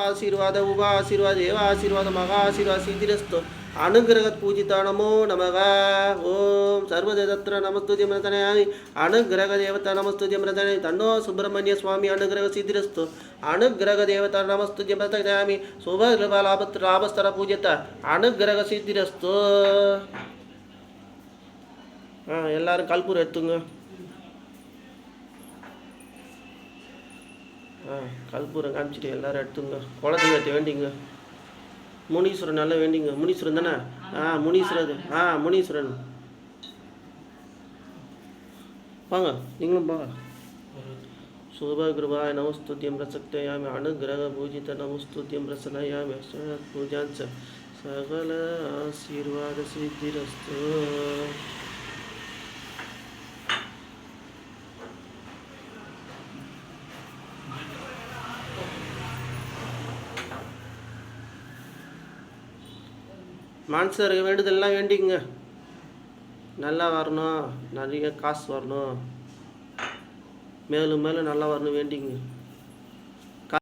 आशीर्वाद उभा आशीर्वाद एव आशीर्वाद मगा आशीर्वाद सिद्धिरस्तु अनुग्रह पूजिता नमो नमः ओम सर्वदेवत्र नमस्तुते मृतनयामि अनुग्रह देवता नमस्तुते मृतनयामि तन्नो सुब्रह्मण्य स्वामी अनुग्रह सिद्धिरस्तु अनुग्रह देवता नमस्तुते मृतनयामि शुभ लाभस्तर पूजिता अनुग्रह सिद्धिरस्तु எல்லாரும் கல்பூரம் எடுத்துங்க கல்பூரம் காமிச்சிட்டு எல்லாரும் எடுத்துங்க குலதெய்வத்தை வேண்டிங்க முனீஸ்வரன் நல்லா வேண்டிங்க முனீஸ்வரன் தானே முனீஸ்வரன் முனீஸ்வரன் வாங்க நீங்களும் வாங்க शुभकृपाय नमस्तुत्यं प्रसक्तयामि अनुग्रह पूजित नमस्तुत्यं प्रसन्नयामि पूजांच सकल आशीर्वाद सिद्धिरस्तु மான்சர் வேண்டுதெல்லாம் வேண்டிங்க நல்லா வரணும் நிறைய காசு வரணும் மேலும் மேலும் நல்லா வரணும் வேண்டிங்க